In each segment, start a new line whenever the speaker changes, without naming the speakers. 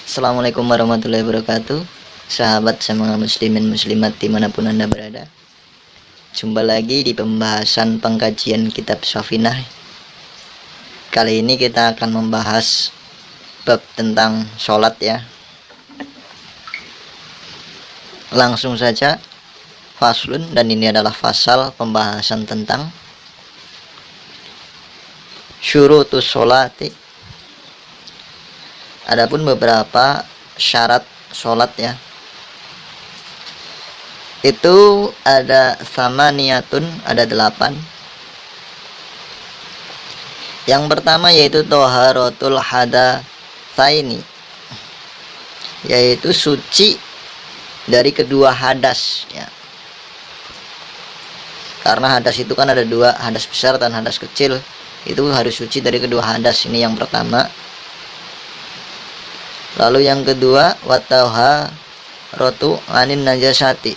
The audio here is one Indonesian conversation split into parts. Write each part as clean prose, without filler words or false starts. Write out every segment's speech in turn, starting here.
Assalamualaikum warahmatullahi wabarakatuh. Sahabat semua muslimin muslimat dimanapun anda berada, jumpa lagi di pembahasan pengkajian kitab Safinah. Kali ini kita akan membahas bab tentang sholat ya. Langsung saja faslun, dan ini adalah fasal pembahasan tentang syurutus sholati. Adapun beberapa syarat sholat ya, itu ada samaniyatun, ada 8. Yang pertama yaitu toharotul hadatsaini, yaitu suci dari kedua hadas ya. Karena hadas itu kan ada dua, hadas besar dan hadas kecil. Itu harus suci dari kedua hadas. Ini yang pertama. Lalu yang kedua, watauharatu anin najasati,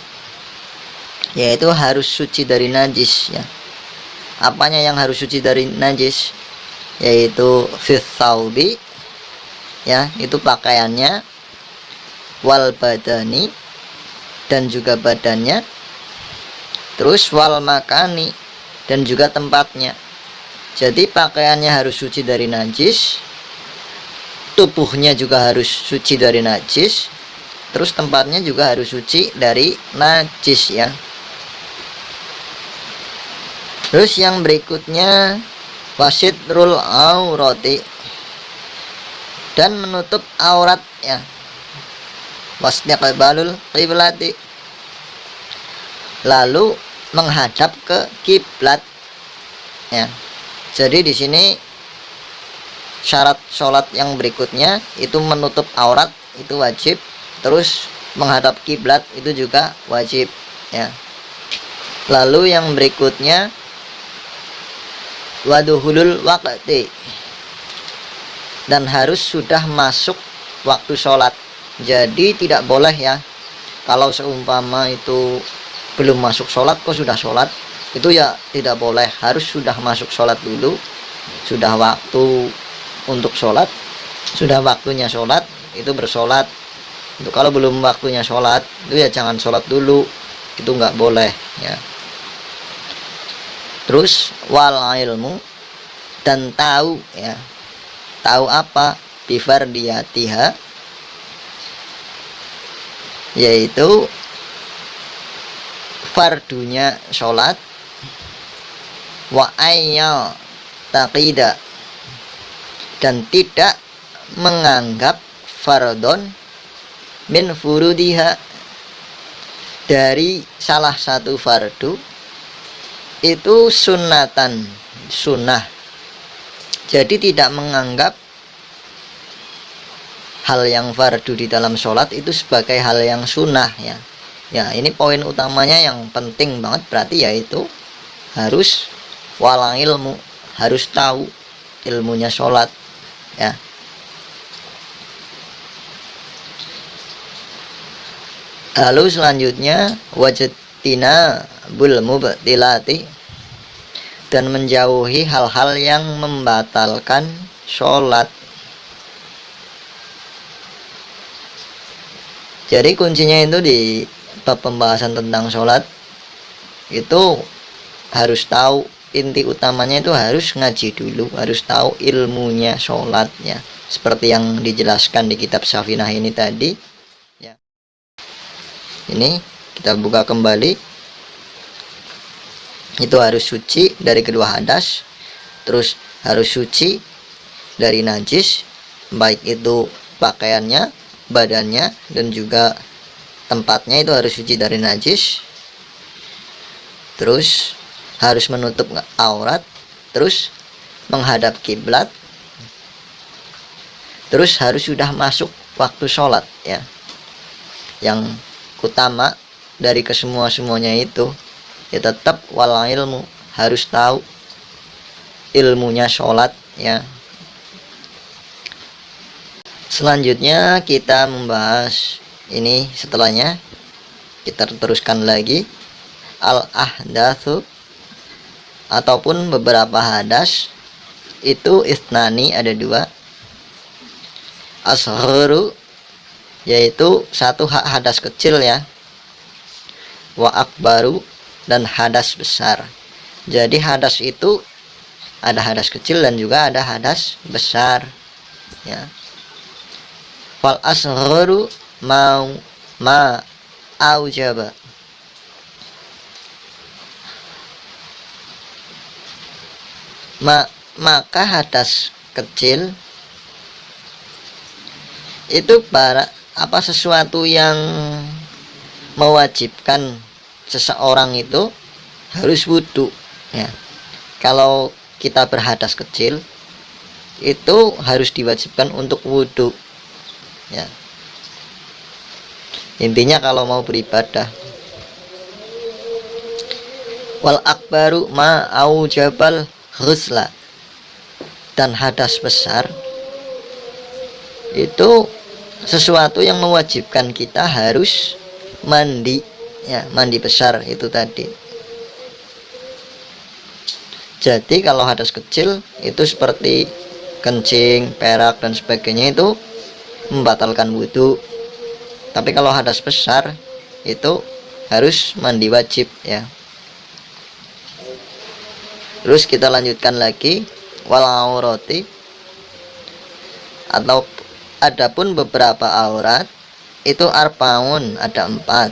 yaitu harus suci dari najis ya. Apanya yang harus suci dari najis? Yaitu fis thawbi ya, itu pakaiannya, wal badani, dan juga badannya, terus wal makani, dan juga tempatnya. Jadi pakaiannya harus suci dari najis, tubuhnya juga harus suci dari najis, terus tempatnya juga harus suci dari najis ya. Terus yang berikutnya wasitrul aurati, dan menutup aurat ya. Wasniqbalul qiblati, lalu menghadap ke kiblat ya. Jadi di sini syarat sholat yang berikutnya itu menutup aurat, itu wajib. Terus menghadap kiblat itu juga wajib ya. Lalu yang berikutnya waduhulul waqti, dan harus sudah masuk waktu sholat. Jadi tidak boleh ya, kalau seumpama itu belum masuk sholat kok sudah sholat, itu ya tidak boleh. Harus sudah masuk sholat dulu, sudah waktu untuk sholat, sudah waktunya sholat, itu bersolat. Untuk kalau belum waktunya sholat, itu ya jangan sholat dulu, itu nggak boleh ya. Terus wal ilmu, dan tahu ya. Tahu apa? Bifardiyatiha, yaitu fardunya sholat, wa ayyal taqida, dan tidak menganggap fardon min furudiha, dari salah satu fardu itu sunnatan, sunnah. Jadi tidak menganggap hal yang fardu di dalam sholat itu sebagai hal yang sunnah ya. Ya, ini poin utamanya yang penting banget, berarti yaitu harus wala ilmu, harus tahu ilmunya sholat ya. Lalu selanjutnya wajtina bul mubtilati, dan menjauhi hal-hal yang membatalkan sholat. Jadi kuncinya itu di bab pembahasan tentang sholat itu harus tahu, inti utamanya itu harus ngaji dulu, harus tahu ilmunya sholatnya, seperti yang dijelaskan di kitab Safinah ini tadi ya. Ini kita buka kembali, itu harus suci dari kedua hadas, terus harus suci dari najis, baik itu pakaiannya, badannya, dan juga tempatnya itu harus suci dari najis. Terus harus menutup aurat, terus menghadap kiblat, terus harus sudah masuk waktu sholat ya. Yang utama dari kesemua-semuanya itu ya tetap wal ilmu, harus tahu ilmunya sholat ya. Selanjutnya kita membahas ini, setelahnya kita teruskan lagi al ahdatsu, ataupun beberapa hadas itu isnani, ada 2. Asgharu yaitu satu hadas kecil ya, wa akbaru, dan hadas besar. Jadi hadas itu ada hadas kecil dan juga ada hadas besar ya. Fal asgharu ma aujaba, maka hadas kecil itu sesuatu yang mewajibkan seseorang itu harus wudhu ya. Kalau kita berhadas kecil itu harus diwajibkan untuk wudhu ya. Intinya kalau mau beribadah. Wal akbaru ma aujabal ghusla, dan hadas besar itu sesuatu yang mewajibkan kita harus mandi ya, mandi besar itu tadi. Jadi kalau hadas kecil itu seperti kencing, perak dan sebagainya itu membatalkan wudhu. Tapi kalau hadas besar itu harus mandi wajib ya. Terus kita lanjutkan lagi, wal aurati, atau adapun beberapa aurat itu arbaun, ada 4.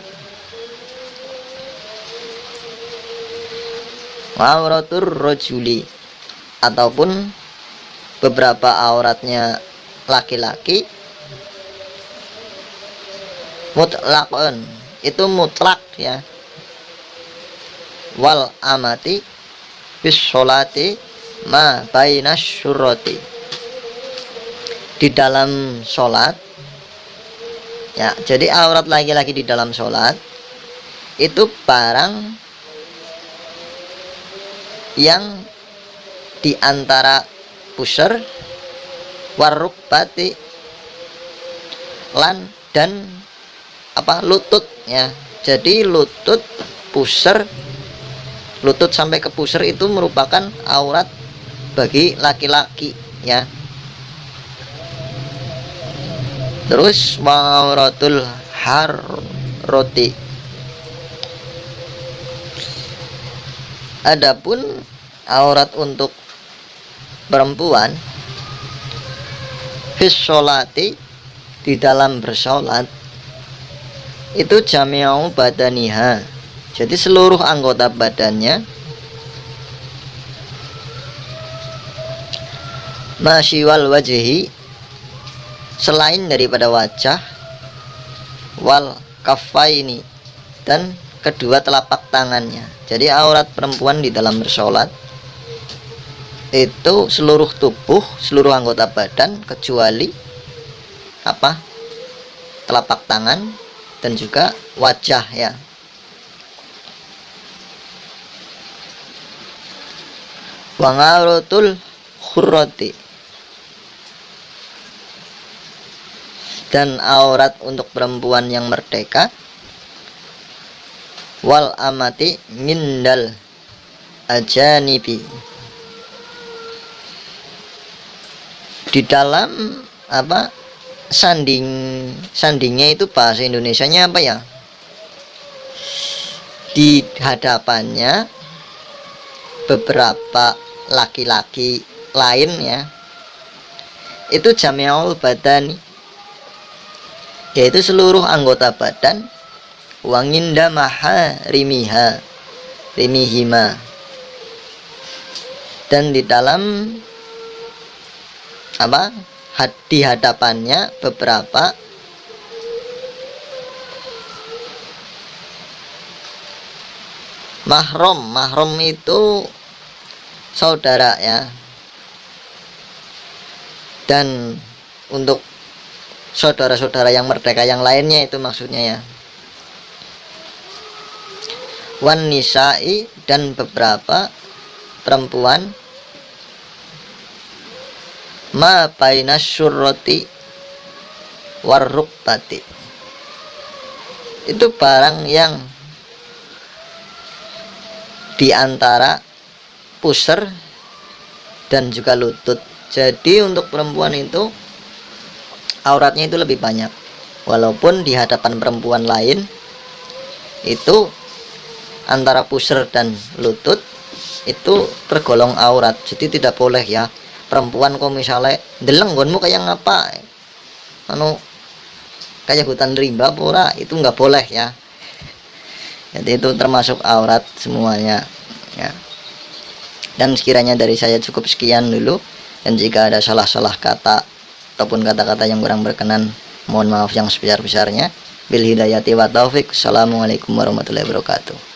Auratur rojuli, ataupun beberapa auratnya laki-laki, mutlakun, itu mutlak ya. Wal amati bis sholati ma bainas syurroti, di dalam sholat ya. Jadi aurat laki-laki di dalam sholat itu barang yang di antara pusar warukbati lan dan lutut ya. Jadi lutut, pusar, lutut sampai ke pusar itu merupakan aurat bagi laki-laki ya. Terus wauratul harroti, adapun aurat untuk perempuan fis sholati, di dalam bersolat itu jami'u badaniha, jadi seluruh anggota badannya, masyiwal wajhi, selain daripada wajah, wal kafaini, dan kedua telapak tangannya. Jadi aurat perempuan di dalam bersolat itu seluruh tubuh, seluruh anggota badan kecuali telapak tangan dan juga wajah ya. Wa ngauratul khurrati, dan aurat untuk perempuan yang merdeka, wal amati mindal ajanibi, di dalam sandingnya itu bahasa Indonesianya apa ya, di hadapannya beberapa laki-laki lain ya, itu jami'ul badani, yaitu seluruh anggota badan, wanginda rimihima, dan di dalam di hadapannya beberapa mahram itu saudara ya. Dan untuk saudara-saudara yang merdeka yang lainnya itu maksudnya ya. Wan nisa'i, dan beberapa perempuan, ma bainas syurrati warrukbati, itu barang yang di antara pusar dan juga lutut. Jadi untuk perempuan itu auratnya itu lebih banyak. walaupun di hadapan perempuan lain itu antara pusar dan lutut itu tergolong aurat, jadi tidak boleh ya. Perempuan kok misalnya deleng gonmu kayak ngapa anu kayak hutan rimba pura, itu nggak boleh ya. Jadi itu termasuk aurat semuanya ya. Dan sekiranya dari saya cukup sekian dulu, dan jika ada salah-salah kata ataupun kata-kata yang kurang berkenan, mohon maaf yang sebesar-besarnya. Bil hidayati wa taufik. Assalamualaikum warahmatullahi wabarakatuh.